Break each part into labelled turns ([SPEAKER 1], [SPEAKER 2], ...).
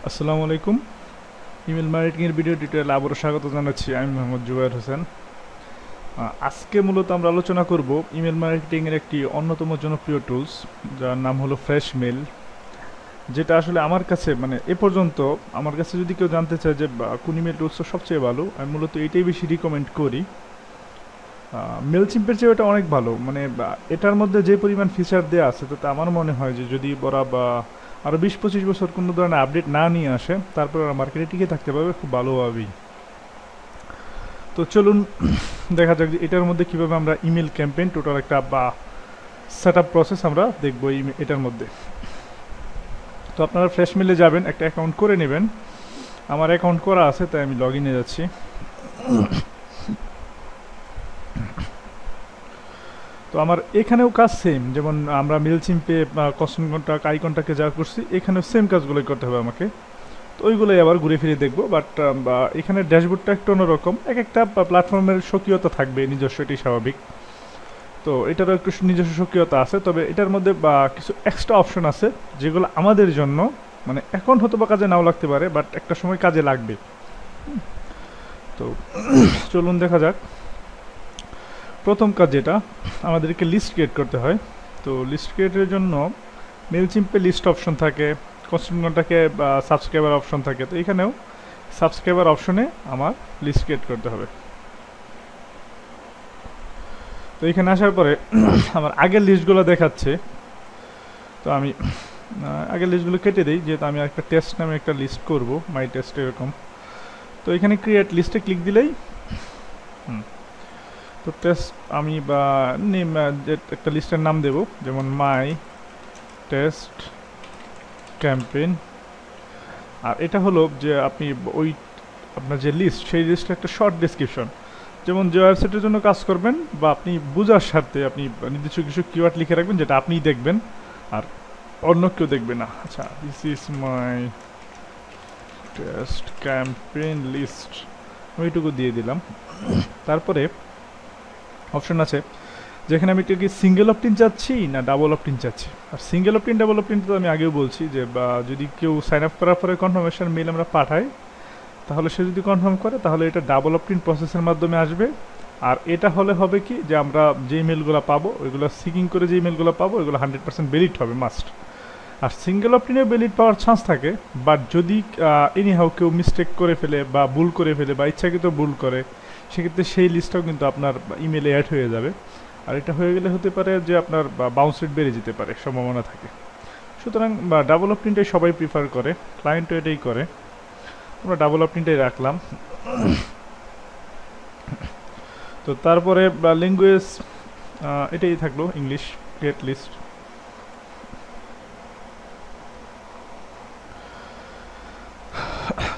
[SPEAKER 1] আসসালামু আলাইকুম। ইমেল মার্কেটিংয়ের ভিডিও টিউটোরিয়ালে আবারও স্বাগত জানাচ্ছি। আমি মোহাম্মদ জুবায়ের হোসেন। আজকে মূলত আমরা আলোচনা করব ইমেল মার্কেটিংয়ের একটি অন্যতম জনপ্রিয় টুলস, যার নাম হলো ফ্রেশ মেল। যেটা আসলে আমার কাছে এ পর্যন্ত আমার কাছে যদি কেউ জানতে চায় যে কোন ইমেল টুলসটা সবচেয়ে ভালো, আমি মূলত এটাই বেশি রিকমেন্ড করি। মেল চিম্পের চেয়ে এটা অনেক ভালো। এটার মধ্যে যে পরিমাণ ফিচার দেওয়া আছে তাতে আমার মনে হয় যে যদি ওরা আরও 20-25 বছর কোনো ধরনের আপডেট না নিয়ে আসে, তারপর ওরা মার্কেটে টিকে থাকতে পারবে খুব ভালোভাবেই। তো চলুন দেখা যাক যে এটার মধ্যে কীভাবে আমরা ইমেল ক্যাম্পেইন টোটাল একটা সেট আপ প্রসেস আমরা দেখবো এটার মধ্যে। তো আপনারা ফ্রেশ মেলে যাবেন, একটা অ্যাকাউন্ট করে নেবেন। আমার অ্যাকাউন্ট করা আছে, তাই আমি লগ ইনে যাচ্ছি। তো আমার এখানেও কাজ সেম, যেমন আমরা মেল চিম্পে কস্টিং কন্টাক্ট আইকনটাকে যা করছি, এখানেও সেম কাজগুলোই করতে হবে আমাকে। তো ওইগুলোই আবার ঘুরে ফিরে দেখবো। বাট এখানে ড্যাশবোর্ডটা একটু অন্যরকম। এক একটা প্ল্যাটফর্মের স্বকীয়তা থাকবে নিজস্ব, এটি স্বাভাবিক। তো এটারও একটু নিজস্ব স্বকীয়তা আছে, তবে এটার মধ্যে কিছু এক্সট্রা অপশন আছে যেগুলো আমাদের জন্য এখন হয়তো বা কাজে নাও লাগতে পারে, বাট একটা সময় কাজে লাগবে। তো চলুন দেখা যাক। প্রথম কাজ যেটা, আমাদেরকে লিস্ট ক্রিয়েট করতে হয়। তো লিস্ট ক্রিয়েটের জন্য মেল চিম্পে লিস্ট অপশন থাকে, কনস্ট্যান্টটাকে সাবস্ক্রাইবার অপশন থাকে। তো এখানেও সাবস্ক্রাইবার অপশনে আমার লিস্ট ক্রিয়েট করতে হবে। তো এখানে আসার পরে আমার আগের লিস্টগুলো দেখাচ্ছে। তো আমি আগের লিস্টগুলো কেটে দিই, যেহেতু আমি একটা টেস্ট নামে একটা লিস্ট করব, মাই টেস্ট এরকম। তো এখানে ক্রিয়েট লিস্টে ক্লিক দিলেই তো টেস্ট আমি নেম একটা লিস্টের নাম দেব, যেমন মাই টেস্ট ক্যাম্পেইন। আর এটা হলো যে আপনি ওই আপনার যে লিস্ট, সেই লিস্টের একটা শর্ট ডেসক্রিপশন, যেমন যে ওয়েবসাইটের জন্য কাজ করবেন বা আপনি বোঝার স্বার্থে আপনি নির্দিষ্ট কিছু কিওয়ার্ড লিখে রাখবেন, যেটা আপনিই দেখবেন আর অন্য কেউ দেখবে না। আচ্ছা, this is my test campaign list, ওইটুকু দিয়ে দিলাম। তারপরে অপশন আছে যেখানে আমি কি সিঙ্গেল অপটিন চাচ্ছি না ডাবল অপটিন চাচ্ছি। আর সিঙ্গেল অপটিন ডাবল অপটিন তো আমি আগেও বলছি যে যদি কেউ সাইন আপ করার পরে কনফার্মেশন মেল আমরা পাঠাই, তাহলে সে যদি কনফার্ম করে তাহলে এটা ডাবল অপটিন প্রসেসের মাধ্যমে আসবে। আর এটা হলে হবে কি, যে আমরা যে ইমেলগুলো পাবো ওইগুলো সিকিং করে যে ইমেলগুলো পাবো ওইগুলো 100% ভ্যালিড হবে, মাস্ট। আর সিঙ্গেল অপটিনে ভ্যালিড পাওয়ার চান্স থাকে, বাট যদি এনিহাউ কেউ মিস্টেক করে ফেলে বা ভুল করে ফেলে বা ইচ্ছাকৃত ভুল করে, সেক্ষেত্রে সেই লিস্টটাও কিন্তু আপনার ইমেলে অ্যাড হয়ে যাবে। আর এটা হয়ে গেলে হতে পারে যে আপনার বাউন্স রেট বেড়ে যেতে পারে, সম্ভাবনা থাকে। সুতরাং ডাবল অপটিনটাই সবাই প্রিফার করে, ক্লায়েন্টও এটাই করে। আমরা ডাবল অপটিনটাই রাখলাম। তো তারপরে ল্যাঙ্গুয়েজ এটাই থাকলো, ইংলিশ। Create list.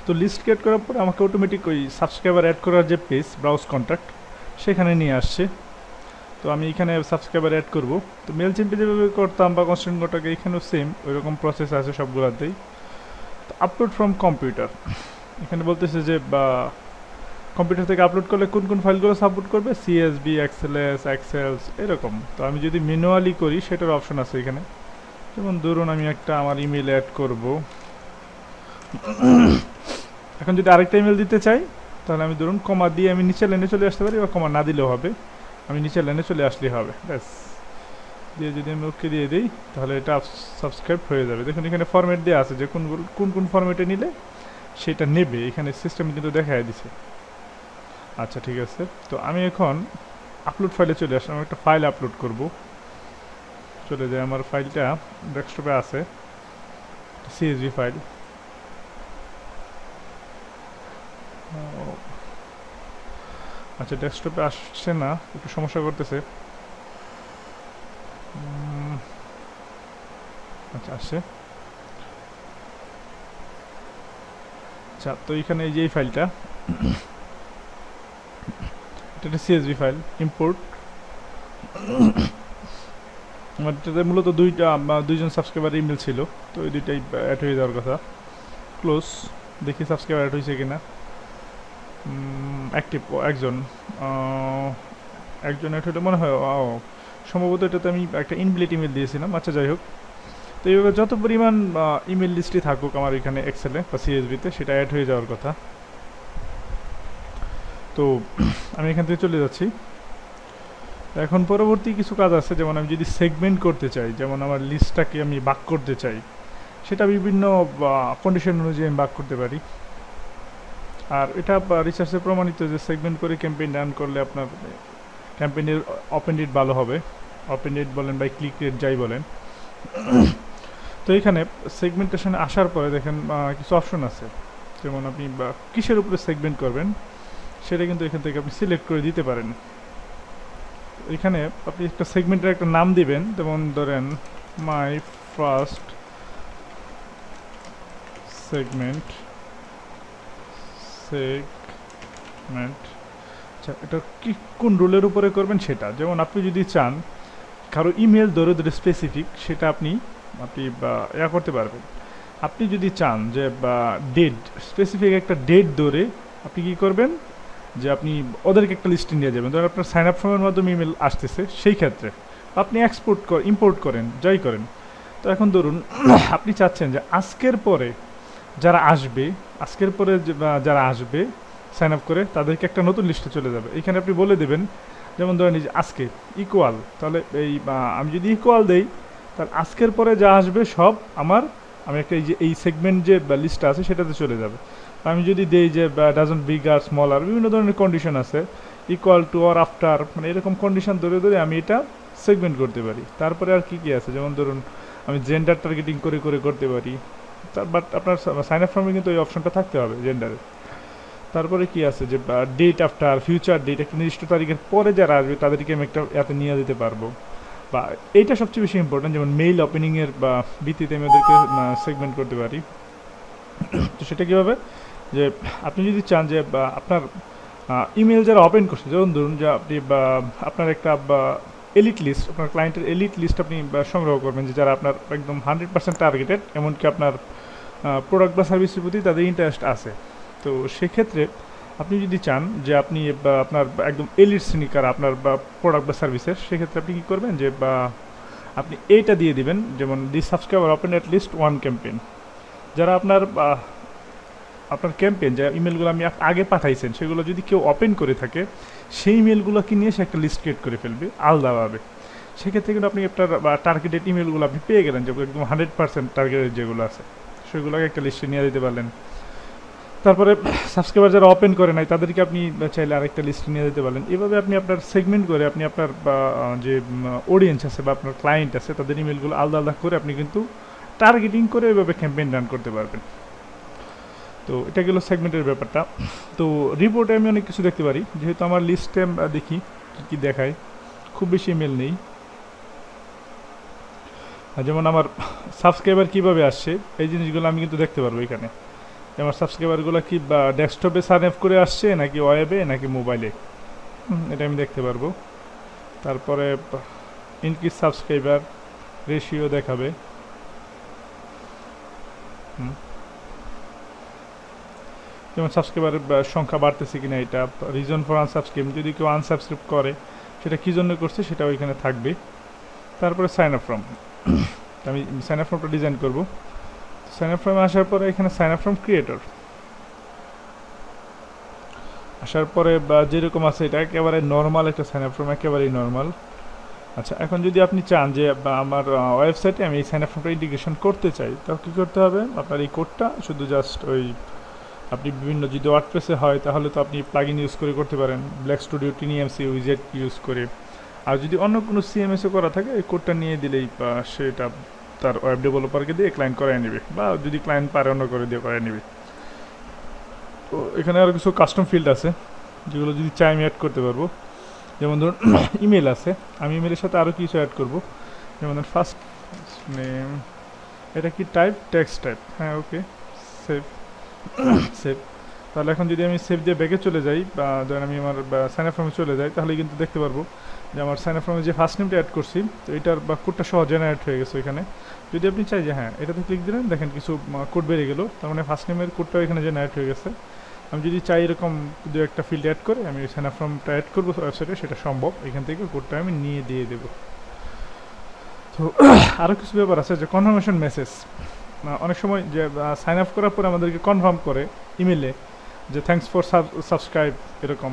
[SPEAKER 1] তো লিস্ট ক্রিয়েট করার পরে আমাকে অটোমেটিক ওই সাবস্ক্রাইবার অ্যাড করার যে পেজ, ব্রাউজ কন্ট্যাক্ট, সেখানে নিয়ে আসছে। তো আমি এখানে সাবস্ক্রাইবার অ্যাড করব। তো মেল চিম্পে যেভাবে করতাম বা কনস্ট্যান্ট গোটাকে, এখানেও সেম ওইরকম প্রসেস আছে সবগুলোতেই। তো আপলোড ফ্রম কম্পিউটার, এখানে বলতেছে যে কম্পিউটার থেকে আপলোড করলে কোন কোন ফাইলগুলো সাপোর্ট করবে, সিএসবি, এক্সএলএস, এক্সেলস, এরকম। তো আমি যদি ম্যানুয়ালি করি সেটার অপশন আছে এখানে। যেমন ধরুন আমি একটা আমার ইমেল অ্যাড করব। এখন যদি আরেকটা ইমেল দিতে চাই, তাহলে আমি ধরুন কমা দিয়ে আমি নিচের লাইনে চলে আসতে পারি, বা কমা না দিলেও হবে, আমি নিচের লাইনে চলে আসলেই হবে, ব্যাস। দিয়ে যদি আমি ওকে দিয়ে দিই, তাহলে এটা সাবস্ক্রাইব হয়ে যাবে। দেখুন এখানে ফরম্যাট দেওয়া আছে যে কোন কোন ফরম্যাটে নিলে সেটা নেবে, এখানে সিস্টেম কিন্তু দেখাই দিছে। আচ্ছা, ঠিক আছে। তো আমি এখন আপলোড ফাইলে চলে আসলাম, একটা ফাইল আপলোড করব। চলে যায়, আমার ফাইলটা ডেস্কটপে আছে, সিএসভি ফাইল। আচ্ছা, ডেস্কটপে আসছে না, একটু সমস্যা করতেছে। আচ্ছা, আসছে। আচ্ছা, তো এখানে এই যে এই ফাইলটা, এটা একটা সিএসভি ফাইল, ইম্পোর্ট। আমার এটাতে মূলত দুইজন সাবস্ক্রাইবার ইমেল ছিল, তো ওই দুইটাই অ্যাড হয়ে যাওয়ার কথা। ক্লোজ, দেখি সাবস্ক্রাইবার অ্যাড হয়েছে কিনা। অ্যাক্টিভ একজন, একজন অ্যাড হলে মনে হয়। সম্ভবত এটাতে আমি একটা ইনবিল্ট ইমেল দিয়েছিলাম। আচ্ছা, যাই হোক। তো এইভাবে যত পরিমাণ ইমেল লিস্টই থাকুক আমার এখানে এক্সেলে বা সিএসভিতে, সেটা অ্যাড হয়ে যাওয়ার কথা। তো আমি এখান থেকে চলে যাচ্ছি। এখন পরবর্তী কিছু কাজ আছে, যেমন আমি যদি সেগমেন্ট করতে চাই, যেমন আমার লিস্টটাকে আমি ভাগ করতে চাই, সেটা বিভিন্ন কন্ডিশন অনুযায়ী আমি ভাগ করতে পারি। আর এটা রিসার্চে প্রমাণিত যে সেগমেন্ট করে ক্যাম্পেইন রান করলে আপনার ক্যাম্পেইনের ওপেন রেট ভালো হবে। ওপেন রেট বলেন বা ক্লিক রেট যাই বলেন। তো এখানে সেগমেন্টেশনে আসার পরে দেখেন কিছু অপশন আছে, যেমন আপনি কিসের উপরে সেগমেন্ট করবেন সেটা কিন্তু এখান থেকে আপনি সিলেক্ট করে দিতে পারেন। এখানে আপনি একটা সেগমেন্টের একটা নাম দিবেন, যেমন ধরেন মাই ফার্স্ট সেগমেন্ট। আচ্ছা, এটা কি কোন রুলের উপরে করবেন সেটা, যেমন আপনি যদি চান কারো ইমেল ধরে ধরে স্পেসিফিক, সেটা আপনি করতে পারবেন। আপনি যদি চান যে ডেট স্পেসিফিক একটা ডেট ধরে, আপনি কি করবেন যে আপনি ওদেরকে একটা লিস্টে নিয়ে যাবেন। ধরেন আপনার সাইন আপ ফর্মের মাধ্যমে ইমেল আসতেছে, সেই ক্ষেত্রে আপনি ইম্পোর্ট করেন, যাই করেন। তো এখন ধরুন আপনি চাচ্ছেন যে আজকের পরে যারা আসবে সাইন আপ করে, তাদেরকে একটা নতুন লিস্টে চলে যাবে। এখানে আপনি বলে দেবেন, যেমন ধরেন যে আজকে ইকুয়াল, তাহলে আমি যদি ইকুয়াল দেই, তাহলে আজকের পরে যা আসবে সব আমি একটা এই সেগমেন্ট যে লিস্টটা আছে সেটাতে চলে যাবে। আমি যদি দেই যে ডাজন্ট বিগার স্মলার, বিভিন্ন ধরনের কন্ডিশন আছে, ইকুয়াল টু অর আফটার, মানে এরকম কন্ডিশন ধরে ধরে আমি এটা সেগমেন্ট করতে পারি। তারপরে আর কি আছে, যেমন ধরুন আমি জেন্ডার টার্গেটিং করে করতে পারি, বাট আপনার সাইন আপ ফর্মে কিন্তু ওই অপশনটা থাকতে হবে জেন্ডারে। তারপরে কি আছে যে ডেট আফটার, ফিউচার ডেট, একটা নির্দিষ্ট তারিখের পরে যারা আসবে তাদেরকে আমি একটা এতে নিয়ে দিতে পারবো। বা এইটা সবচেয়ে বেশি ইম্পর্টেন্ট, যেমন মেইল ওপেনিংয়ের ভিত্তিতে আমি ওদেরকে সেগমেন্ট করতে পারি। তো সেটা কীভাবে, যে আপনি যদি চান যে আপনার ইমেল যারা ওপেন করছে, যেমন ধরুন যে আপনি আপনার একটা এলিট লিস্ট, আপনার ক্লায়েন্টের এলিট লিস্ট আপনি সংগ্রহ করবেন, যে যারা আপনার একদম 100% টার্গেটেড, এমনকি আপনার প্রোডাক্ট বা সার্ভিসের প্রতি তাদের ইন্টারেস্ট আছে। তো সেক্ষেত্রে আপনি যদি চান যে আপনি আপনার একদম এলিট শ্রেণীকার আপনার প্রোডাক্ট বা সার্ভিসের, সেক্ষেত্রে আপনি কী করবেন যে আপনি এইটা দিয়ে দিবেন, যেমন the subscriber open at least one campaign. যারা আপনার ক্যাম্পেইন, যে ইমেলগুলো আমি আগে পাঠাইছেন, সেগুলো যদি কেউ ওপেন করে থাকে, সেই ইমেলগুলোকে নিয়ে সে একটা লিস্ট ক্রিয়েট করে ফেলবে আলাদাভাবে। সেক্ষেত্রে কিন্তু আপনি আপনার টার্গেটেড ইমেলগুলো আপনি পেয়ে গেলেন, যেগুলো একদম 100% টার্গেটেড যেগুলো আছে, সেগুলোকে একটা লিস্টে নিয়ে দিতে পারলেন। তারপরে সাবস্ক্রাইবার যারা ওপেন করে নাই, তাদেরকে আপনি চাইলে আরেকটা লিস্টে নিয়ে দিতে পারলেন। এভাবে আপনি আপনার সেগমেন্ট করে আপনি আপনার যে অডিয়েন্স আছে বা আপনার ক্লায়েন্ট আছে, তাদের ইমেলগুলো আলাদা আলাদা করে আপনি কিন্তু টার্গেটিং করে এভাবে ক্যাম্পেইন রান করতে পারবেন। তো এটা গেল সেগমেন্টের ব্যাপারটা। তো রিপোর্টে আমি অনেক কিছু দেখতে পারি, যেহেতু আমার লিস্টে দেখি কী দেখায়, খুব বেশি ইমেল নেই। যেমন আমার সাবস্ক্রাইবার কীভাবে আসছে, এই জিনিসগুলো আমি কিন্তু দেখতে পারবো এখানে। আমার সাবস্ক্রাইবারগুলো কি ডেস্কটপে সাইন আপ করে আসছে, নাকি ওয়েবে, নাকি মোবাইলে, এটা আমি দেখতে পারবো। তারপরে ইনক্রিজ সাবস্ক্রাইবার রেশিও দেখাবে। যেমন সাবস্ক্রাইবারের সংখ্যা বাড়তেছে কিনা, এটা রিজন ফর আনসাবস্ক্রাইব, যদি কেউ আনসাবস্ক্রাইব করে সেটা কী জন্য করছে সেটা ওইখানে থাকবে। তারপরে সাইন আপ ফর্ম, আমি সাইন আপ ফর্মটা ডিজাইন করব। সাইন আপ ফর্মে আসার পরে এখানে সাইন আপ ফর্ম ক্রিয়েটর আসার পরে যেরকম আছে, এটা একেবারে নর্মাল একটা সাইন আপ ফর্ম, একেবারেই নর্মাল। আচ্ছা, এখন যদি আপনি চান যে আমার ওয়েবসাইটে আমি এই সাইন আপ ফর্মটা ইন্টিগ্রেশন করতে চাই, তাহলে কী করতে হবে, আপনার এই কোডটা শুধু জাস্ট আপনি বিভিন্ন, যদি ওয়ার্ডপ্রেসে হয় তাহলে তো আপনি প্লাগইন ইউজ করে করতে পারেন, ব্ল্যাক স্টুডিও, টিনিএমসি উইজেট ইউজ করে। আর যদি অন্য কোনো সিএমএসও করা থাকে, এই কোডটা নিয়ে দিলেই সেটা তার ওয়েব ডেভেলপারকে দিয়ে ক্লায়েন্ট করায় নেবে, বা যদি ক্লায়েন্ট পারে অন্য করে দিয়ে করায় নেবে। তো এখানে আরও কিছু কাস্টম ফিল্ড আছে, যেগুলো যদি চাই আমি অ্যাড করতে পারবো। যেমন ধরুন ইমেল আছে, আমি ইমেলের সাথে আরও কিছু অ্যাড করবো, যেমন ধরুন ফার্স্ট নেম, এটা কি টাইপ, টেক্সট টাইপ, হ্যাঁ ওকে, সেভ। তাহলে এখন যদি আমি সেভ দিয়ে ব্যাকে চলে যাই, বা ধরেন আমি আমার সাইন আপ ফর্মে চলে যাই, তাহলে কিন্তু দেখতে পারবো যে আমার সাইন আপ ফর্মে যে ফার্স্ট নেমটা অ্যাড করছি, তো এটার কোডটা সহ জেনারেট হয়ে গেছে এখানে। যদি আপনি চাই যে হ্যাঁ এটাতে ক্লিক দিলেন, দেখেন কিছু কোড বেড়ে গেলো, তার মানে ফার্স্ট নেমের কোডটাও এখানে জেনারেট হয়ে গেছে। আমি যদি চাই এরকম দু একটা ফিল্ড অ্যাড করে আমি সাইন আপ ফর্মটা অ্যাড করবো ওয়েবসাইটে, সেটা সম্ভব। এখান থেকে কোডটা আমি নিয়ে দিয়ে দেবো। তো আরও কিছু ব্যাপার আছে যে কনফার্মেশন মেসেজ। অনেক সময় যে সাইন আপ করার পরে আমাদেরকে কনফার্ম করে ইমেলে যে থ্যাঙ্কস ফর সাবস্ক্রাইব এরকম।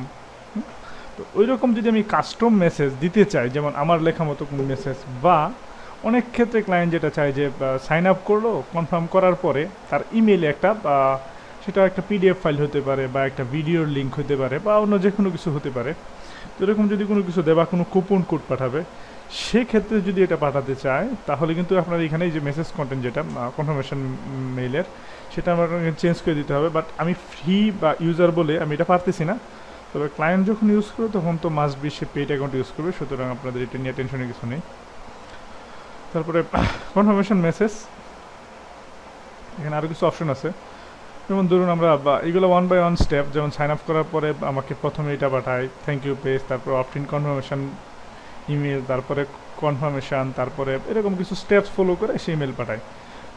[SPEAKER 1] তো ওই রকম যদি আমি কাস্টম মেসেজ দিতে চাই, যেমন আমার লেখা মতো কোনো মেসেজ, বা অনেক ক্ষেত্রে ক্লায়েন্ট যেটা চায় যে সাইন আপ করলো, কনফার্ম করার পরে তার ইমেলে একটা সেটা একটা পিডিএফ ফাইল হতে পারে, বা একটা ভিডিওর লিঙ্ক হতে পারে, বা অন্য যে কোনো কিছু হতে পারে। তো এরকম যদি কোনো কিছু দেয় বা কোনো কুপন কোড পাঠাবে, সেক্ষেত্রে যদি এটা পাঠাতে চায় তাহলে কিন্তু আপনার এখানে যে মেসেজ কন্টেন্ট যেটা কনফার্মেশন মেইলের, সেটা আমার চেঞ্জ করে দিতে হবে। বাট আমি ফ্রি বা ইউজার বলে আমি এটা পারতেছি না। তবে ক্লায়েন্ট যখন ইউজ করবে তখন তো must be say paid account use করবে, সুতরাং আপনাদের এটা নিয়ে টেনশনের কিছু নেই। তারপরে কনফার্মেশন মেসেজ, এখানে আরও কিছু অপশন আছে। যেমন ধরুন আমরা এগুলো 1 by 1 স্টেপ, যেমন সাইন আপ করার পরে আমাকে প্রথমে এটা পাঠায় থ্যাংক ইউ পেজ, তারপর অপটিন কনফার্মেশন ইমেল, তারপরে কনফার্মেশন, তারপরে এরকম কিছু স্টেপস ফলো করে সে ইমেল পাঠায়।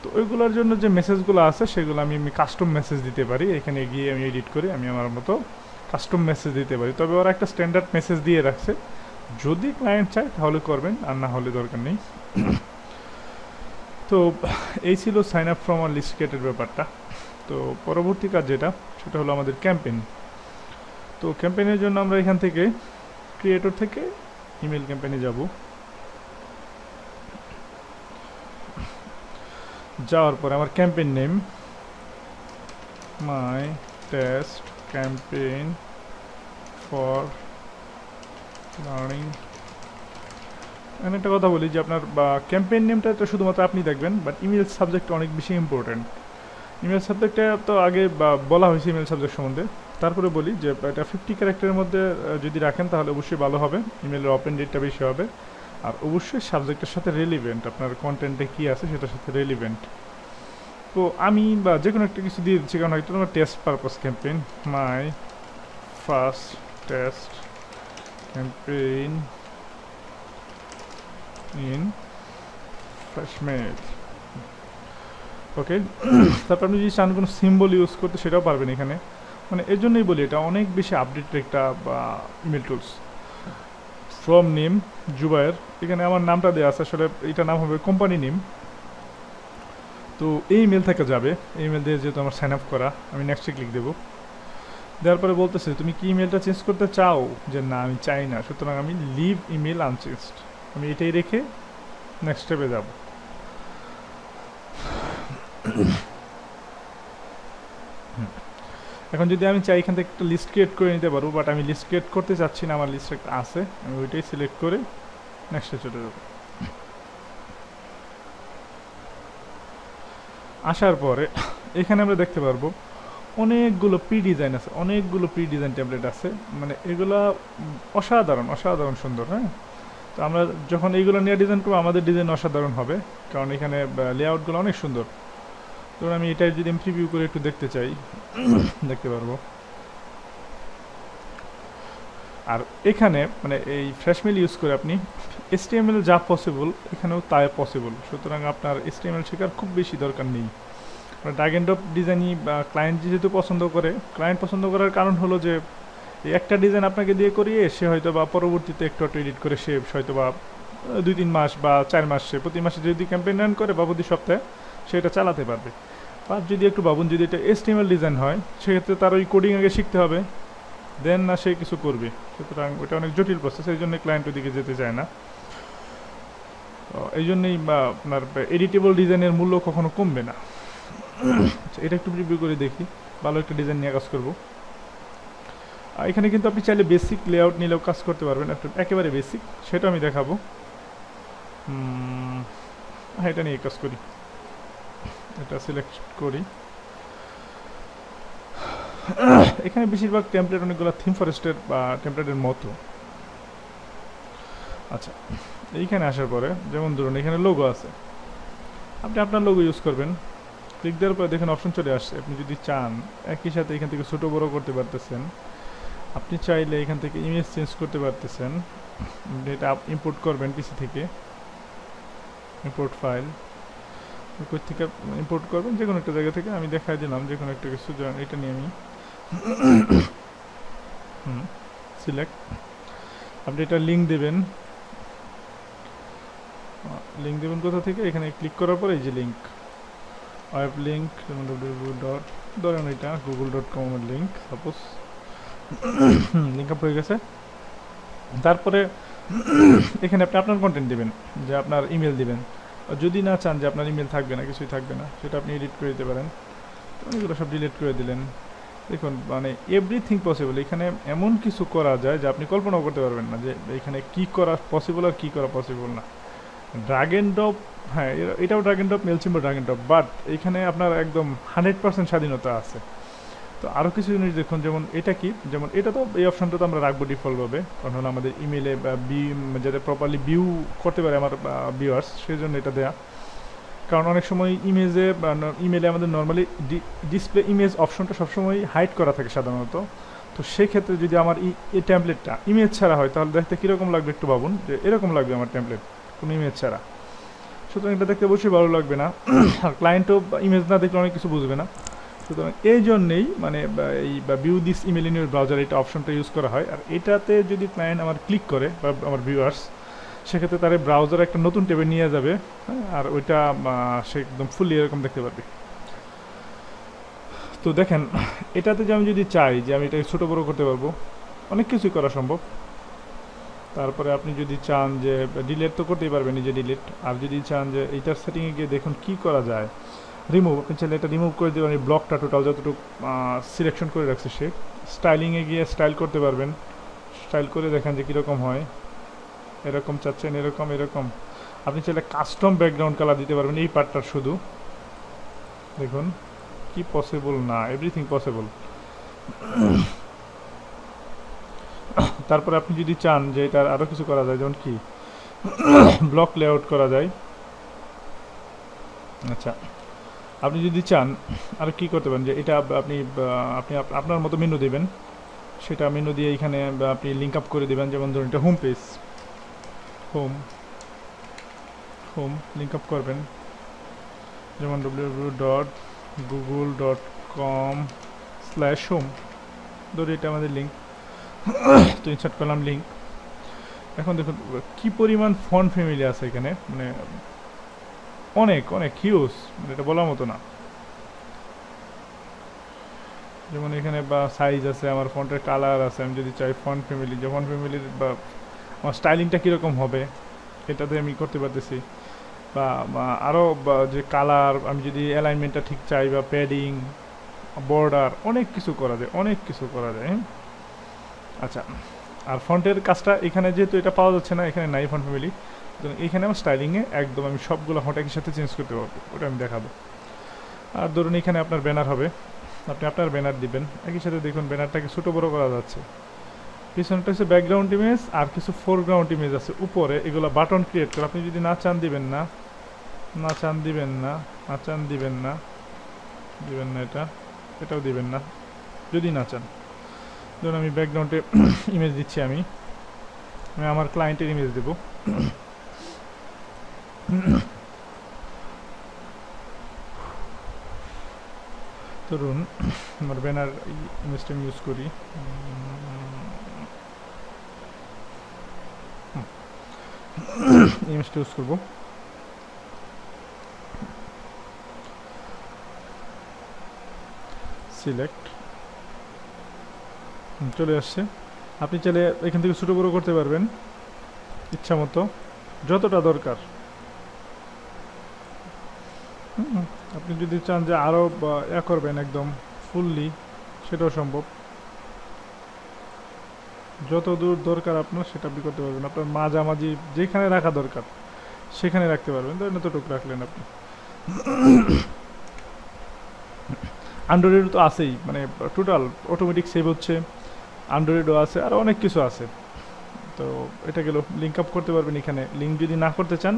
[SPEAKER 1] তো ওইগুলোর জন্য যে মেসেজগুলো আছে সেগুলো আমি কাস্টম মেসেজ দিতে পারি। এখানে গিয়ে আমি এডিট করে আমি আমার মতো কাস্টম মেসেজ দিতে পারি। তবে ওরা একটা স্ট্যান্ডার্ড মেসেজ দিয়ে রাখছে, যদি ক্লায়েন্ট চায় তাহলে করবেন, আর না হলে দরকার নেই। তো এই ছিল সাইন আপ ফ্রম আর লিস্ট ক্রিয়েটের ব্যাপারটা। তো পরবর্তী কাজ যেটা, সেটা হলো আমাদের ক্যাম্পেইন। তো ক্যাম্পেইনের জন্য আমরা এখান থেকে ক্রিয়েটর থেকে ইমেল ক্যাম্পেইনে যাব। যাওয়ার পরে আমার campaign name my test campaign for learning. এখানে একটা কথা বলি যে আপনার ক্যাম্পেইন নেমটা তো শুধুমাত্র আপনি দেখবেন, বাট ইমেল সাবজেক্ট অনেক বেশি ইম্পর্টেন্ট। ইমেল সাবজেক্টটা তো আগে বলা হয়েছে ইমেল সাবজেক্ট সম্বন্ধে, তারপরে বলি যে এটা 50 ক্যারেক্টারের মধ্যে যদি রাখেন তাহলে অবশ্যই ভালো হবে, ইমেলের ওপেন ডেটটা বেশি হবে, আর অবশ্যই সাবজেক্টের সাথে রেলিভেন্ট, আপনার কন্টেন্টে কী আছে সেটার সাথে রেলিভেন্ট। তো আমি যে কোনো একটা কিছু দিয়ে দিচ্ছি, কারণ হয়তো আমার test purpose campaign, my first test campaign in Freshmade. Okay. তারপর আপনি যদি চান কোনো সিম্বল ইউজ করতে সেটাও পারবেন এখানে। মানে এর জন্যই বলি এটা অনেক বেশি আপডেটেড একটা email tools. From name Zubair, এখানে আমার নামটা দেওয়া আছে, আসলে এটা নাম হবে কোম্পানি নেম। তো এই ইমেল থেকে যাবে, এই ইমেল দিয়ে যেহেতু আমার সাইন আপ করা, আমি নেক্সটে ক্লিক দেবো। দেওয়ার পরে বলতেছে তুমি কি ইমেলটা চেঞ্জ করতে চাও, যে না আমি চাই না, সুতরাং আমি লিভ ইমেল আনচেঞ্জড, আমি এটাই রেখে নেক্সট স্টেপে যাব। এখন যদি আমি চাই এখান থেকে একটা লিস্ট ক্রিয়েট করে নিতে পারবো, বাট আমি লিস্ট ক্রিয়েট করতে চাচ্ছি না, আমার লিস্ট একটা আছে, আমি ওইটাই সিলেক্ট করে নেক্সটে চলে যাবো। আসার পরে এখানে আমরা দেখতে পারবো অনেকগুলো প্রি ডিজাইন আছে, অনেকগুলো প্রি ডিজাইন ট্যাবলেট আছে, মানে এগুলা অসাধারণ অসাধারণ সুন্দর। হ্যাঁ, তো আমরা যখন এইগুলো নিয়ে ডিজাইন করবো আমাদের ডিজাইন অসাধারণ হবে, কারণ এখানে লেআউটগুলো অনেক সুন্দর। তো আমি এটাই যদি আমি প্রিভিউ করে একটু দেখতে চাই, দেখতে পারবো। আর এখানে মানে এই ফ্রেশমেল ইউজ করে আপনি HTML যা পসিবল এখানেও তাই পসিবল, সুতরাং আপনার HTML শেখার খুব বেশি দরকার নেই। ড্র্যাগ এন্ড ড্রপ ডিজাইনই ক্লায়েন্ট যেহেতু পছন্দ করে, ক্লায়েন্ট পছন্দ করার কারণ হলো যে এই একটা ডিজাইন আপনাকে দিয়ে করিয়ে সে হয়তো বা পরবর্তীতে একটু এডিট করে সে হয়তো বা 2-3 মাস বা 4 মাস, সে প্রতি মাসে যদি ক্যাম্পেইন রান করে বা প্রতি সপ্তাহে সেটা চালাতে পারবে। আর যদি একটু ভাবুন যদি এটা HTML ডিজাইন হয় সেক্ষেত্রে তার ওই কোডিং আগে শিখতে হবে, দেন না সে কিছু করবে, সুতরাং ওটা অনেক জটিল প্রসেস, এই জন্যই ক্লায়েন্ট ওদিকে যেতে চায় না। এই জন্যই আপনার এডিটেবল ডিজাইনের মূল্য কখনো কমবে না। এটা একটু রিভিউ করে দেখি, ভালো একটা ডিজাইন নিয়ে কাজ করবো। এখানে কিন্তু আপনি চাইলে বেসিক লেআউট নিলেও কাজ করতে পারবেন, একেবারে বেসিক, সেটা আমি দেখাবো। হ্যাঁ, এটা নিয়ে কাজ করি, এটা সিলেক্ট করি। এখানে বেশিরভাগ টেমপ্লেট অনেকগুলো থিম ফরেস্টের বা টেমপ্লেটের মতো। আচ্ছা, এইখানে আসার পরে যেমন ধরুন এখানে লোগো আছে, আপনি আপনার লোগো ইউজ করবেন। ক্লিক দেওয়ার পরে দেখুন অপশন চলে আসছে, আপনি যদি চান একই সাথে এখান থেকে ছোটো বড়ো করতে পারতেছেন, আপনি চাইলে এখান থেকে ইমেজ চেঞ্জ করতে পারতেছেন। এটা ইম্পোর্ট করবেন পিসি থেকে, ইম্পোর্ট ফাইল কোথা থেকে ইম্পোর্ট করবেন, যে কোনো একটা জায়গা থেকে। আমি দেখাই দিলাম যে কোনো একটা কিছু, এটা নিয়ে আমি সিলেক্ট, আপনি এটা লিঙ্ক দেবেন, লিঙ্ক দেবেন কোথা থেকে, এখানে ক্লিক করার পরে এই যে লিঙ্ক, ওয়েব লিঙ্ক, যেমন ধরেন এটা google.com এর লিঙ্ক সাপোজ, লিঙ্ক আপ হয়ে গেছে। তারপরে এখানে আপনি আপনার কন্টেন্ট দিবেন, যে আপনার ইমেল দিবেন। যদি না চান যে আপনার ইমেল থাকবে না, কিছুই থাকবে না, সেটা আপনি এডিট করে দিতে পারেন। এগুলো সব ডিলিট করে দিলেন। দেখুন মানে এভরিথিং পসিবল, এখানে এমন কিছু করা যায় যে আপনি কল্পনাও করতে পারবেন না যে এখানে কি করা পসিবল আর কি করা পসিবল না। ড্রাগ অ্যান্ড ড্রপ, হ্যাঁ এটাও ড্রাগ অ্যান্ড ড্রপ, মেলচিম্বো ড্রাগ অ্যান্ড ড্রপ, বাট এখানে আপনার একদম 100% স্বাধীনতা আছে। তো আরও কিছু জিনিস দেখুন, যেমন এটা কি, যেমন এটা তো এই অপশনটা তো আমরা রাখবো ডিফল্টভাবে, কারণ হলো আমাদের ইমেলে বা যাতে প্রপারলি ভিউ করতে পারে আমার ভিউয়ার্স, সেই জন্য এটা দেয়া। কারণ অনেক সময় ইমেলে আমাদের নর্মালি ডিসপ্লে ইমেজ অপশনটা সবসময় হাইড করা থাকে সাধারণত। তো সেক্ষেত্রে যদি আমার এই ট্যাম্পলেটটা ইমেজ ছাড়া হয়, তাহলে দেখতে কীরকম লাগবে একটু ভাবুন, যে এরকম লাগবে আমার ট্যাম্পলেট কোনো ইমেজ ছাড়া। সুতরাং এটা দেখতে অবশ্যই ভালো লাগবে না, আর ক্লায়েন্টও ইমেজ না দেখলে অনেক কিছু বুঝবে না। সুতরাং এই জন্যেই মানে এই view this email in your browser এটা অপশনটা ইউজ করা হয়। আর এটাতে যদি ক্লায়েন্ট আমার ক্লিক করে বা আমার ভিউয়ার্স, সেক্ষেত্রে তার ব্রাউজার একটা নতুন ট্যাবে নিয়ে যাবে, আর ওইটা সে একদম ফুললি এরকম দেখতে পারবে। তো দেখেন এটাতে যে আমি যদি চাই যে আমি এটাকে ছোটো বড়ো করতে পারবো, অনেক কিছুই করা সম্ভব। তারপরে আপনি যদি চান যে ডিলিট তো করতেই পারবেন, নিজে ডিলিট। আর যদি চান যে এইটার সেটিংয়ে গিয়ে দেখুন কি করা যায়, রিমুভ, আপনি চাইলে এটা রিমুভ করে দেবেন, এই ব্লকটা টোটাল যতটুকু সিলেকশন করে রাখছে সে। স্টাইলিংয়ে গিয়ে স্টাইল করতে পারবেন, স্টাইল করে দেখেন যে কীরকম হয়। এরকম চাচ্ছেন, এরকম এরকম। আপনি চাইলে কাস্টম ব্যাকগ্রাউন্ড কালার দিতে পারবেন এই পার্টটার শুধু। দেখুন কি পসিবল না, এভরিথিং পসিবল। তারপরে আপনি যদি চান যে এটার আরও কিছু করা যায়, যেমন কি ব্লক লেআউট করা যায়। আচ্ছা, আপনি যদি চান আর কি করতে পারেন, যে এটা আপনি আপনার মতো মেনু দেবেন, সেটা মেনু দিয়ে এখানে আপনি লিঙ্ক আপ করে দেবেন। যেমন ধরুন এটা home page, home link up করবেন, যেমন www.google.com/home, ধরুন এটা আমাদের লিঙ্ক। তো ইনসার্ট করলাম লিঙ্ক। এখন দেখুন কি পরিমাণ ফন্ট ফ্যামিলি আছে এখানে, মানে অনেক অনেক হিউজ, মানে এটা বলার মতো না। যেমন এখানে বা সাইজ আছে, আমার ফন্টের কালার আছে, আমি যদি চাই ফন্ট ফ্যামিলি, যে ফন্ট ফ্যামিলির বা আমার স্টাইলিংটা কীরকম হবে এটাতে আমি করতে পারতেছি। বা আরও যে কালার, আমি যদি অ্যালাইনমেন্টটা ঠিক চাই, বা প্যাডিং, বর্ডার, অনেক কিছু করা যায়, অনেক কিছু করা যায়। আচ্ছা, আর ফন্টের কাজটা এখানে যেহেতু এটা পাওয়া যাচ্ছে না, এখানে নাই ফন্ট ফ্যামিলি, তো এখানে আমার স্টাইলিংয়ে একদম আমি সবগুলো ফন্ট একই সাথে চেঞ্জ করতে পারবো, ওটা আমি দেখাবো। আর ধরুন এখানে আপনার ব্যানার হবে, আপনি আপনার ব্যানার দিবেন, একই সাথে দেখুন ব্যানারটাকে ছোটো বড়ো করা যাচ্ছে। পিছনটা হচ্ছে ব্যাকগ্রাউন্ড ইমেজ, আর কিছু ফোরগ্রাউন্ড ইমেজ আছে উপরে, এগুলো বাটন ক্রিয়েট করে আপনি যদি না চান দিবেন না, না চান দিবেন না, না চান দিবেন না, দিবেন না, এটাও দিবেন না যদি না চান। ধরুন আমি ব্যাকগ্রাউন্ডে ইমেজ দিচ্ছি, আমি আমার ক্লায়েন্টের ইমেজ দেব। ধরুন আমার ব্যানার ইমেজটা আমি ইউজ করি, ইমেজটা ইউজ করবো। সিলেক্ট, চলে আসছে। আপনি চাইলে এখান থেকে ছোটো বড়ো করতে পারবেন ইচ্ছা মতো, যতটা দরকার। আপনি যদি চান যে আরও করবেন একদম ফুললি, সেটাও সম্ভব। যত দূর দরকার আপনার সেটা আপনি করতে পারবেন, আপনার মাঝামাঝি যেখানে রাখা দরকার সেখানে রাখতে পারবেন, ধরেন এতটুকু রাখলেন আপনি। অ্যান্ড্রয়েড তো আছেই, মানে টোটাল অটোমেটিক সেভ হচ্ছে, অ্যান্ড্রয়েডও আছে, আর অনেক কিছু আছে। তো এটা গেল, লিঙ্ক আপ করতে পারবেন এখানে। লিঙ্ক যদি না করতে চান,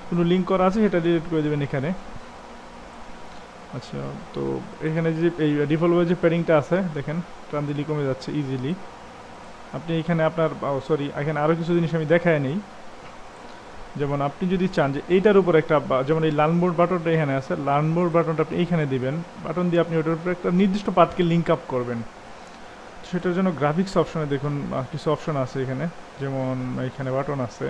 [SPEAKER 1] কোনো লিঙ্ক করা আছে সেটা ডিলিট করে দেবেন এখানে। আচ্ছা, তো এখানে যে এই ডিফল্টভাবে যে প্যাডিংটা আছে দেখেন, টান দিলি কমে যাচ্ছে ইজিলি। আপনি এখানে আপনার সরি, এখানে আরও কিছু জিনিস আমি দেখাই নেই। যেমন আপনি যদি চান যে এইটার উপর একটা, যেমন এই লার্ন মোর বাটনটা এখানে আছে, লার্ন মোর বাটনটা আপনি এইখানে দিবেন, বাটন দিয়ে আপনি ওটার উপর একটা নির্দিষ্ট পার্টকে লিঙ্ক আপ করবেন। সেটার জন্য গ্রাফিক্স অপশনে দেখুন কিছু অপশন আছে এখানে, যেমন এখানে বাটন আছে,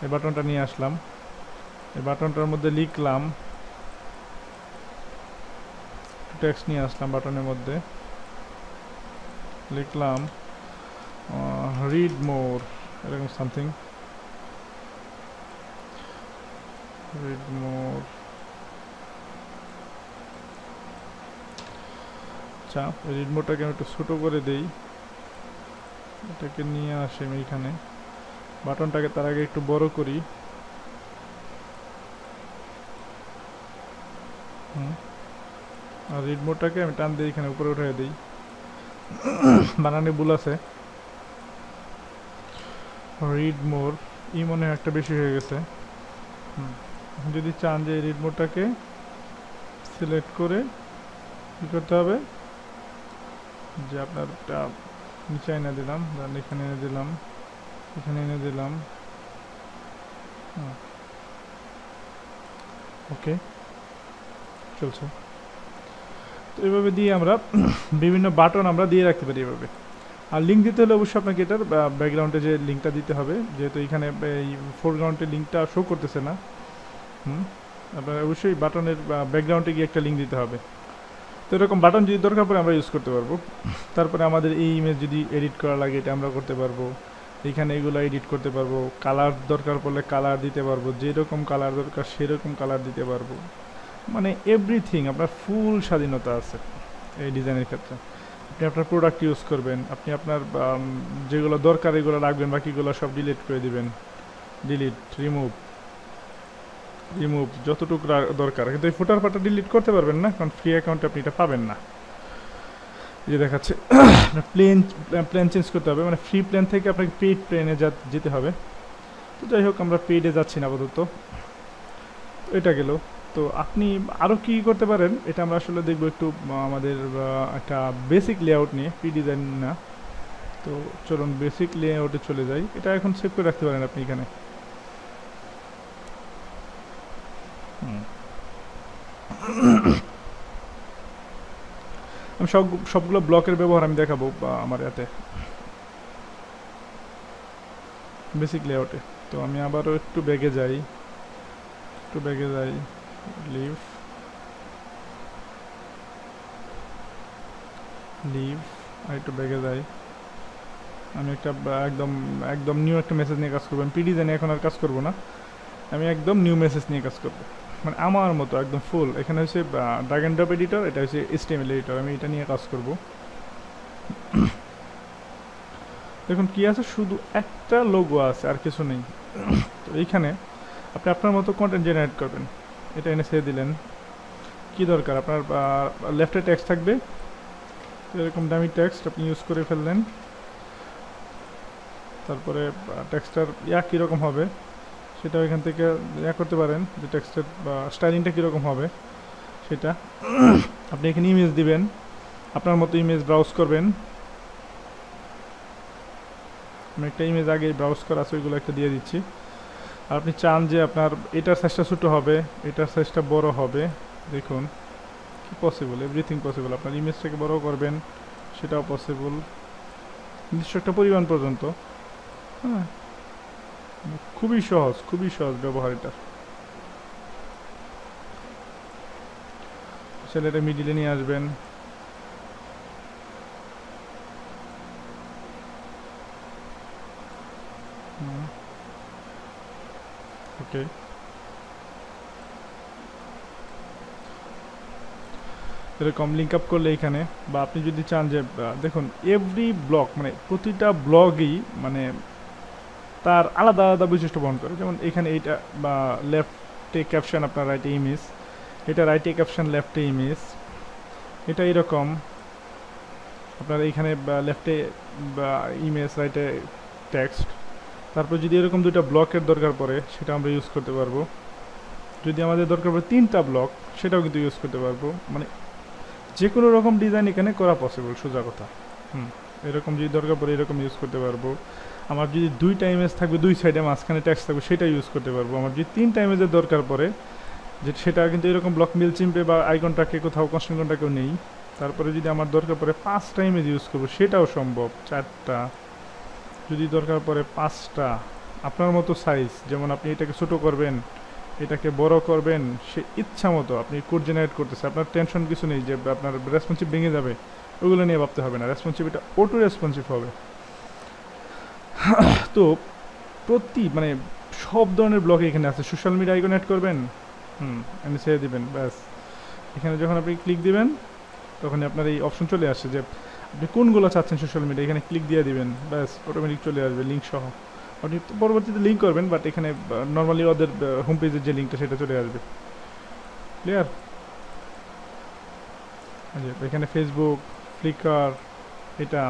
[SPEAKER 1] এই বাটনটা নিয়ে আসলাম, এই বাটনটার মধ্যে লিখলাম, টেক্সট নিয়ে আসলাম, বাটনের মধ্যে লিখলাম রিড মোর, এরকম সামথিং, রিড মোর। আচ্ছা, রিড মোরটাকে আমি একটু ছোটো করে দেই, এটাকে নিয়ে আসি আমি এখানে, বাটনটাকে তার আগে একটু বড় করি। আর রিড মোডটাকে আমি টান দিয়ে এখানে উপরে উঠিয়ে দিই, বানানে ভুল আছে, রিড মোর ই মনে হয় একটা বেশি হয়ে গেছে। যদি চান যে রিড মোডটাকে সিলেক্ট করে কী করতে হবে, যে আপনার নিচে এনে দিলাম, এখানে এনে দিলাম, এখানে এনে দিলাম, ওকে চলছে। তো এইভাবে দিয়ে আমরা বিভিন্ন বাটন আমরা দিয়ে রাখতে পারি এভাবে। আর লিঙ্ক দিতে হলে অবশ্যই আপনাকে এটার ব্যাকগ্রাউন্ডে যে লিঙ্কটা দিতে হবে, যেহেতু এখানে এই ফোরগ্রাউন্ডে লিঙ্কটা শো করতেছে না, আপনার অবশ্যই বাটনের ব্যাকগ্রাউন্ডে গিয়ে একটা লিঙ্ক দিতে হবে। তো এরকম বাটন যদি দরকার পড়ে আমরা ইউজ করতে পারবো। তারপরে আমাদের এই ইমেজ যদি এডিট করা লাগে এটা আমরা করতে পারবো, এখানে এগুলো এডিট করতে পারবো, কালার দরকার পড়লে কালার দিতে পারবো, যেরকম কালার দরকার সেরকম কালার দিতে পারবো, মানে এভরিথিং আপনার ফুল স্বাধীনতা আছে এই ডিজাইনের ক্ষেত্রে। আপনি আপনার প্রোডাক্ট ইউজ করবেন, আপনি আপনার যেগুলো দরকার এগুলো রাখবেন, বাকিগুলো সব ডিলিট করে দিবেন, ডিলিট, রিমুভ, রিমুভ যতটুকু দরকার। কিন্তু এই ফুটার পাটা ডিলিট করতে পারবেন না, কারণ ফ্রি অ্যাকাউন্টে আপনি এটা পাবেন না। এই যে দেখাচ্ছে প্ল্যান চেঞ্জ করতে হবে, মানে ফ্রি প্ল্যান থেকে আপনাকে পেইড প্ল্যানে যেতে হবে। তো যাই হোক, আমরা পেইডে যাচ্ছি না আপাতত, এটা গেল। তো আপনি আরও কী করতে পারেন এটা আমরা আসলে দেখবো একটু আমাদের একটা বেসিক লেআউট নিয়ে, প্রি ডিজাইন না। তো চলুন বেসিক লেআউটে চলে যাই, এটা এখন সেভ করে রাখতে পারেন আপনি এখানে। আমি সবগুলো ব্লকের ব্যবহার আমি দেখাবো আমার এতে বেসিক লেআউটে। তো আমি আবারও একটু ব্যাগে যাই, লিভ, আর একটু ব্যাগে যাই। আমি একটা একদম নিউ একটা মেসেজ নিয়ে কাজ করবো। আমি পি ডিজাইনে এখন আর কাজ করবো না, আমি একদম নিউ মেসেজ নিয়ে কাজ করবো, মানে আমার মতো একদম ফুল। এখানে হচ্ছে ড্র্যাগ এন্ড ড্রপ এডিটর, এটা হচ্ছে HTML এডিটর, আমি এটা নিয়ে কাজ করব। দেখুন কি আছে, শুধু একটা লোগো আছে আর কিছু নেই। তো এইখানে আপনি আপনার মতো কন্টেন্ট জেনারেট করবেন, এটা এনে ছেড়ে দিলেন। কি দরকার আপনার, লেফটে টেক্সট থাকবে, এরকম দামি টেক্সট আপনি ইউজ করে ফেললেন। তারপরে টেক্সটার কীরকম হবে সেটা এখান থেকে করতে পারেন, যে টেক্সটের স্টাইলিংটা কীরকম হবে সেটা। আপনি এখানে ইমেজ দিবেন, আপনার মতো ইমেজ ব্রাউজ করবেন। আমি একটা ইমেজ আগে ব্রাউজ করা আছে, ওইগুলো একটা দিয়ে দিচ্ছি। আর আপনি চান যে আপনার এটার সাইজটা ছোটো হবে, এটার সাইজটা বড় হবে, দেখুন কি পসিবল, এভরিথিং পসিবল। আপনার ইমেজটাকে বড় করবেন, সেটাও পসিবল, নির্দিষ্ট একটা পরিমাণ পর্যন্ত। হ্যাঁ, খুবই সহজ ব্যবহার এটা। ছেলেটা মিডিলে নিয়ে আসবেন, ওকে। এরকম লিঙ্ক আপ করলে এখানে, বা আপনি যদি চান যে দেখুন এভরি ব্লক, মানে প্রতিটা ব্লগই মানে তার আলাদা আলাদা বৈশিষ্ট্য বহন করে। যেমন এখানে এইটা বা লেফটে ক্যাপশন, আপনার রাইটে ইমেজ, এটা রাইটে ক্যাপশন, লেফটে ইমেজ, এটা এরকম আপনার এইখানে লেফটে ইমেজ, রাইটে টেক্সট। তারপর যদি এরকম দুটো ব্লকের দরকার পড়ে সেটা আমরা ইউজ করতে পারবো। যদি আমাদের দরকার পড়ে 3টা ব্লক, সেটাও কিন্তু ইউজ করতে পারবো। মানে যে কোনো রকম ডিজাইন এখানে করা পসিবল, সোজা কথা। এরকম যদি দরকার পড়ে এরকম ইউজ করতে পারবো। আমার যদি 2টা ইমেজ থাকবে, 2 সাইডে মাঝখানে টেক্সট থাকবে, সেটা ইউজ করতে পারবো। আমার যদি 3টা ইমেজের দরকার পড়ে, যে সেটা কিন্তু এরকম ব্লক মিল চিম্পে বা আইকনটাকে কোথাও কনস্ট্যান্টটাকেও নেই। তারপরে যদি আমার দরকার পড়ে 5টা ইমেজ ইউজ করবো, সেটাও সম্ভব। 4টা যদি দরকার পড়ে, 5টা, আপনার মতো সাইজ, যেমন আপনি এটাকে ছোট করবেন, এটাকে বড় করবেন, সে ইচ্ছা মতো আপনি কোড জেনারেট করতেছে। আপনার টেনশন কিছু নেই যে আপনার রেসপন্সিভ ভেঙে যাবে, ওগুলো নিয়ে ভাবতে হবে না। রেসপন্সিভ, এটা অটো রেসপন্সিভ হবে। তো মানে সব ধরনের ব্লক এখানে আছে। সোশ্যাল মিডিয়া আইকন অ্যাড করবেন, এনে ছেড়ে দিবেন, ব্যাস। এখানে যখন আপনি ক্লিক দিবেন তখন আপনার এই অপশন চলে আসে যে আপনি কোনগুলো চাচ্ছেন সোশ্যাল মিডিয়া, এখানে ক্লিক দিয়ে দিবেন, ব্যাস অটোমেটিক চলে আসবে লিঙ্ক সহ। আপনি পরবর্তীতে লিঙ্ক করবেন, বাট এখানে নর্মালি ওদের হোম পেজের যে লিঙ্কটা সেটা চলে আসবে। ক্লিয়ার? এখানে ফেসবুক, ফ্লিকার, এটা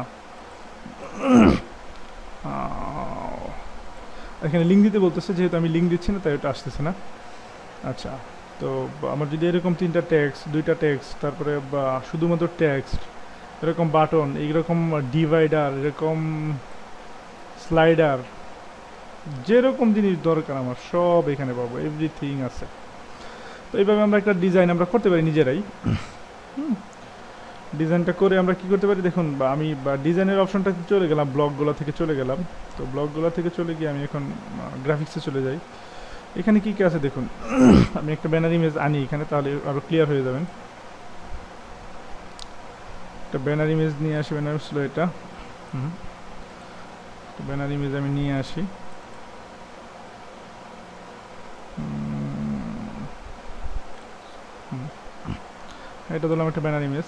[SPEAKER 1] এখানে লিঙ্ক দিতে বলতেছে, যেহেতু আমি লিঙ্ক দিচ্ছি না তাই ওটা আসতেছে না। আচ্ছা, তো আমার যদি এরকম 3টা টেক্সট, 2টা টেক্সট, তারপরে বা শুধুমাত্র টেক্সট, এরকম বাটন, এইরকম ডিভাইডার, এরকম স্লাইডার, যেরকম জিনিস দরকার আমার সব এখানে পাবো, এভরিথিং আছে। তো এইভাবে আমরা একটা ডিজাইন আমরা করতে পারি নিজেরাই। ডিজাইনটা করে আমরা কি করতে পারি দেখুন, আমি ডিজাইনের অপশনটা চলে গেলাম, ব্লকগুলো থেকে চলে গেলাম। তো ব্লকগুলো থেকে চলে গিয়ে আমি এখন গ্রাফিক্সে চলে যাই। এখানে কি কি আছে দেখুন। আমি একটা ব্যানার ইমেজ আনি এখানে, তাহলে আরও ক্লিয়ার হয়ে যাবেন। একটা ব্যানার ইমেজ নিয়ে আসি, ব্যানার ছিল এটা। ব্যানার ইমেজ আমি নিয়ে আসি। এটা ধরলাম একটা ব্যানার ইমেজ।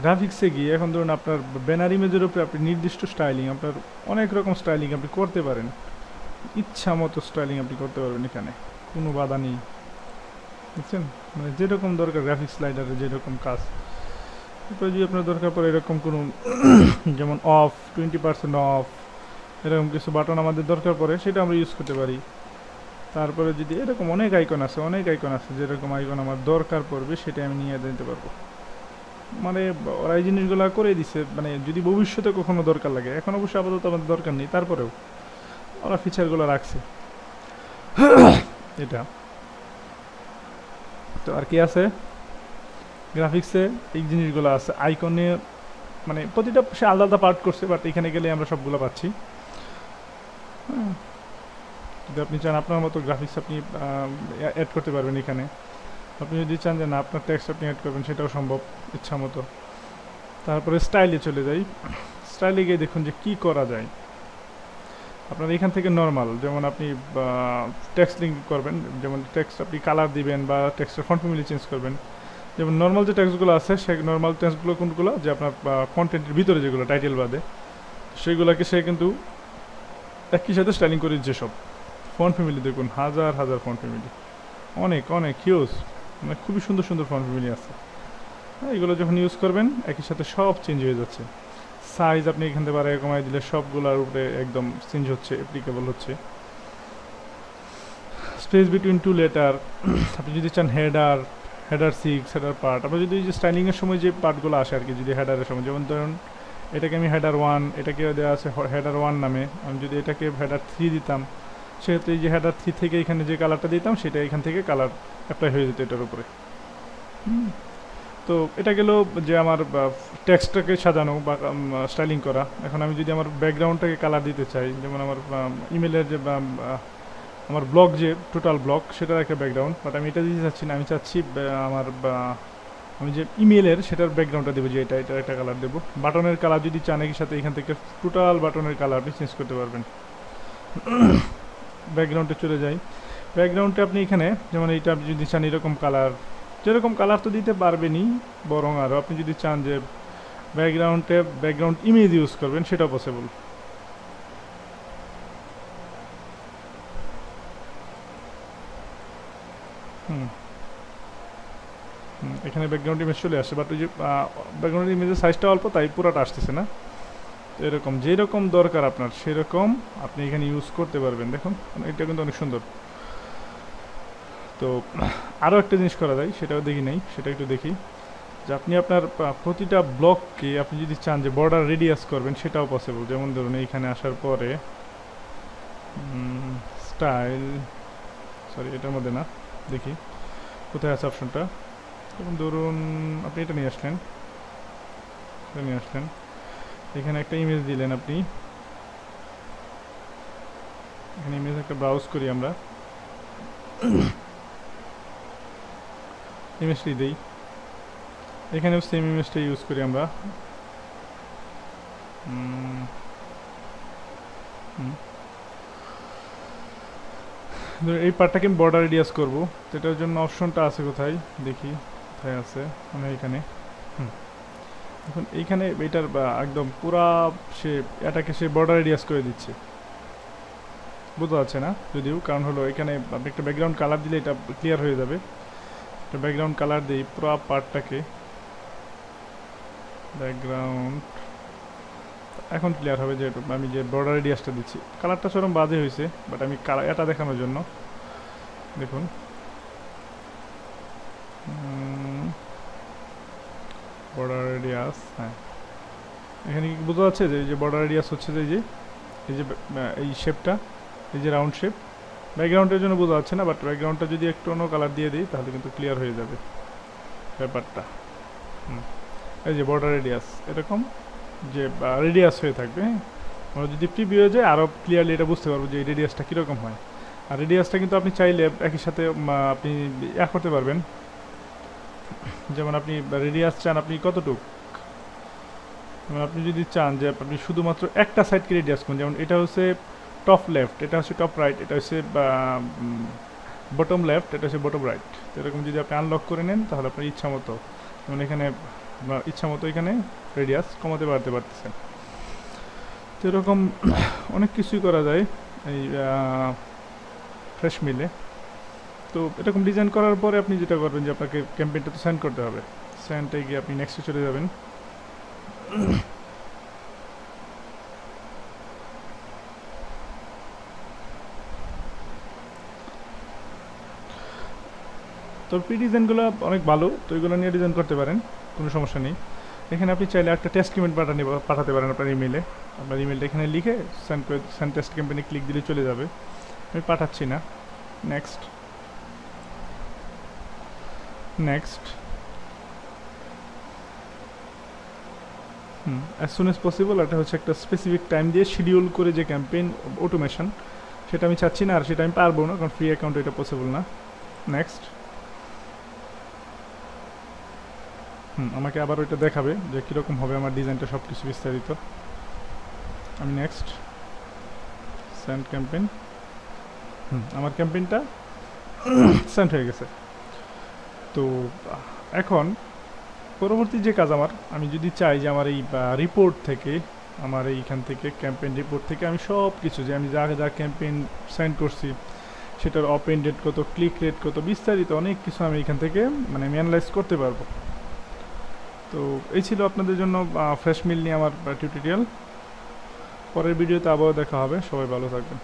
[SPEAKER 1] গ্রাফিক্সে গিয়ে এখন ধরুন আপনার ব্যানার ইমেজের উপরে আপনি নির্দিষ্ট স্টাইলিং, আপনার অনেক রকম স্টাইলিং আপনি করতে পারেন, ইচ্ছা মতো স্টাইলিং আপনি করতে পারবেন, এখানে কোনো বাধা নেই, বুঝছেন? মানে যেরকম দরকার গ্রাফিক্স স্লাইডারে যেরকম কাজ। তারপরে যদি আপনার দরকার পড়ে এরকম কোনো যেমন অফ, 20% অফ, এরকম কিছু বাটন আমাদের দরকার পড়ে, সেটা আমরা ইউজ করতে পারি। তারপরে যদি এরকম অনেক আইকন আছে, যেরকম আইকন আমার দরকার পড়বে সেটা আমি নিয়ে দিতে পারবো। মানে ওরা এই জিনিসগুলো করে দিছে, মানে যদি ভবিষ্যতে কখনো দরকার লাগে। এখন অবশ্যই আপাতত আমাদের দরকার নেই, তারপরেও ওরা ফিচারগুলো রাখছে। এটা তো আর কি আছে গ্রাফিক্সে, এই জিনিসগুলো আছে আইকনে, মানে প্রতিটা সে আলাদা আলাদা পার্ট করছে, বাট এখানে গেলে আমরা সবগুলো পাচ্ছি। যদি আপনি চান আপনার মতো গ্রাফিক্স আপনি অ্যাড করতে পারবেন এখানে। আপনি যদি চান যে না আপনার টেক্সট আপনি অ্যাড করবেন, সেটাও সম্ভব ইচ্ছা মতো। তারপরে স্টাইলে চলে যাই। স্টাইলে গিয়ে দেখুন যে কি করা যায়। আপনার এখান থেকে নর্মাল, যেমন আপনি টেক্সট লিঙ্ক করবেন, যেমন টেক্সট আপনি কালার দিবেন বা টেক্সটের ফন্ট ফ্যামিলি চেঞ্জ করবেন। যেমন নর্মাল যে টেক্সটগুলো আছে, সেই নর্মাল টেক্সটগুলো কোনগুলো, যে আপনার কন্টেন্টের ভিতরে যেগুলো টাইটেল বাদে, সেইগুলোকে সে কিন্তু একই সাথে স্টাইলিং করে দিচ্ছে সব। ফন্ট ফ্যামিলি দেখুন, হাজার হাজার ফন্ট ফ্যামিলি, অনেক অনেক হিউজ, মানে খুবই সুন্দর সুন্দর ফন্ট ফ্যামিলি আছে। এগুলো যখন ইউজ করবেন একই সাথে সব চেঞ্জ হয়ে যাচ্ছে। সাইজ আপনি এখান থেকে বাড়ায় কমায় দিলে সবগুলোর উপরে একদম চেঞ্জ হচ্ছে, অ্যাপ্লিকেবল হচ্ছে। স্পেস বিটুইন টু লেটার, আপনি যদি চান হেডার, হেডার 6, হেডার পার্ট, আপনি যদি যে স্টাইলিংয়ের সময় যে পার্টগুলো আসে আর কি, যদি হেডারের সময়, যেমন ধরুন এটাকে আমি হেডার 1, এটাকে দেওয়া আছে হেডার 1 নামে, আমি যদি এটাকে হেডার 3 দিতাম, সেহেতু এই যে হেডার 3 থেকে এখানে যে কালারটা দিতাম সেটা এখান থেকে কালার অ্যাপ্লাই হয়ে যেত এটার উপরে। তো এটা গেল যে আমার টেক্সটটাকে সাজানো বা স্টাইলিং করা। এখন আমি যদি আমার ব্যাকগ্রাউন্ডটাকে কালার দিতে চাই, যেমন আমার ইমেলের যে আমার ব্লগ, যে টোটাল ব্লগ, সেটার একটা ব্যাকগ্রাউন্ড, বাট আমি এটা দিতে চাচ্ছি না। আমি চাচ্ছি আমার আমি যে ইমেলের সেটার ব্যাকগ্রাউন্ডটা দেবো, যে এটার একটা কালার দেবো। বাটনের কালার যদি চান একই সাথে এখান থেকে টোটাল বাটনের কালার আপনি চেঞ্জ করতে পারবেন। ব্যাকগ্রাউন্ডে চলে যাই। ব্যাকগ্রাউন্ডে আপনি এখানে যেমন এইটা আপনি যদি চান এরকম কালার, যেরকম কালার তো দিতে পারবেনই, বরং আরও আপনি যদি চান যে ব্যাকগ্রাউন্ড ইমেজ ইউজ করবেন, সেটাও পসিবল। এখানে ব্যাকগ্রাউন্ড ইমেজ চলে আসে, বাট ওই যে ব্যাকগ্রাউন্ড ইমেজের সাইজটা অল্প, তাই পুরোটা আসতেছে না। তো এরকম যেরকম দরকার আপনার সেরকম আপনি এখানে ইউজ করতে পারবেন। দেখুন এটা কিন্তু অনেক সুন্দর। তো আরও একটা জিনিস করা যায়, সেটাও দেখি নাই, সেটা একটু দেখি। যে আপনি আপনার প্রতিটা ব্লককে আপনি যদি চান যে বর্ডার রেডিয়াস করবেন, সেটাও পসিবল। যেমন ধরুন এইখানে আসার পরে স্টাইল, সরি এটার মধ্যে না, দেখি কোথায় আছে অপশনটা। যেমন ধরুন আপনি এটা নিয়ে আসলেন, এখানে একটা ইমেজ দিলেন আপনি, এখানে ইমেজ একটা ব্রাউজ করি আমরা, ইমেজটি দিই, এখানেও সেম ইমেজটা ইউজ করি আমরা। এই পার্টটাকে আমি বর্ডার রেডিয়াস করবো, তো এটার জন্য অপশনটা আছে কোথায় দেখি, কোথায় আছে, মানে এইখানে। এখন এইখানে এটার একদম পুরা সে এটাকে সে বর্ডার রেডিয়াস করে দিচ্ছে, বোঝা যাচ্ছে না যদিও, কারণ হলো এখানে আপনি একটা ব্যাকগ্রাউন্ড কালার দিলে এটা ক্লিয়ার হয়ে যাবে। একটা ব্যাকগ্রাউন্ড কালার দিই পুরো পার্টটাকে, ব্যাকগ্রাউন্ড, এখন ক্লিয়ার হবে যে আমি যে বর্ডার রেডিয়াসটা দিচ্ছি। কালারটা সেরকম বাজে হয়েছে, বাট আমি এটা দেখানোর জন্য দেখুন, বর্ডার রেডিয়াস, হ্যাঁ এখানে কি বোঝা যাচ্ছে যে বর্ডার রেডিয়াস হচ্ছে যে এই যে এই শেপটা, এই যে রাউন্ড শেপ, ব্যাকগ্রাউন্ডের জন্য বোঝা যাচ্ছে না, বাট ব্যাকগ্রাউন্ডটা যদি একটু অন্য কালার দিয়ে দিই তাহলে কিন্তু ক্লিয়ার হয়ে যাবে ব্যাপারটা। এই যে বর্ডার রেডিয়াস এরকম যে রেডিয়াস হয়ে থাকবে, হ্যাঁ আমরা যদি প্রিভিউ হয়ে যায় আরও ক্লিয়ারলি এটা বুঝতে পারবো যে এই রেডিয়াসটা কীরকম হয়। আর রেডিয়াসটা কিন্তু আপনি চাইলে একই সাথে আপনি করতে পারবেন, যেমন আপনি রেডিয়াস চান আপনি কতটুক, যেমন আপনি যদি চান যে আপনি শুধুমাত্র একটা সাইডকে রেডিয়াস করুন, যেমন এটা হচ্ছে টপ লেফট, এটা হচ্ছে টপ রাইট, এটা হচ্ছে বটম লেফট, এটা হচ্ছে বটম রাইট, এরকম যদি আপনি আনলক করে নেন তাহলে আপনার ইচ্ছা মতো, যেমন এখানে ইচ্ছা মতো এখানে রেডিয়াস কমাতে বাড়তে পারতেছেন। তো এরকম অনেক কিছুই করা যায় এই ফ্রেশ মিলে। তো এরকম ডিজাইন করার পরে আপনি যেটা করবেন যে আপনাকে ক্যাম্পেইনটা তো সেন্ড করতে হবে, সেন্ডে গিয়ে আপনি নেক্সটে চলে যাবেন। তো পি ডিজাইনগুলো অনেক ভালো, তো এগুলো নিয়ে ডিজাইন করতে পারেন, কোনো সমস্যা নেই। এখানে আপনি চাইলে একটা টেস্ট ক্যাম্পেইন পাঠাতে পারেন আপনার ইমেলে, আপনার ইমেলটা এখানে লিখে সেন্ড টেস্ট ক্যাম্পেইনে ক্লিক দিলে চলে যাবে। আমি পাঠাচ্ছি না, next next as soon as possible, এটা হচ্ছে একটা স্পেসিফিক টাইম দিয়ে শিডিউল করে যে ক্যাম্পেইন অটোমেশন, সেটা আমি চাচ্ছি না, আর সেটা আমি পারবো না কারণ ফ্রি অ্যাকাউন্টে এটা পসিবল না। নেক্সট, আমাকে আবার ওইটা দেখাবে যে কীরকম হবে আমার ডিজাইনটা সব কিছু বিস্তারিত। আমি নেক্সট, সেন্ড ক্যাম্পেইন, আমার ক্যাম্পেইনটা সেন্ড হয়ে গেছে। তো এখন পরবর্তী যে কাজ আমার, আমি যদি চাই যে আমার এই রিপোর্ট থেকে, আমার এইখান থেকে ক্যাম্পেইন রিপোর্ট থেকে আমি সব কিছু যে আমি যা যা ক্যাম্পেইন সেন্ড করছি সেটার ওপেন রেট কত, ক্লিক রেট কত, বিস্তারিত অনেক কিছু আমি এখান থেকে মানে আমি অ্যানালাইজ করতে পারবো। তো এই ছিল আপনাদের জন্য ফ্রেশ মিল নিয়ে আমার টিউটোরিয়াল। পরের ভিডিওতে আবারও দেখা হবে, সবাই ভালো থাকবেন।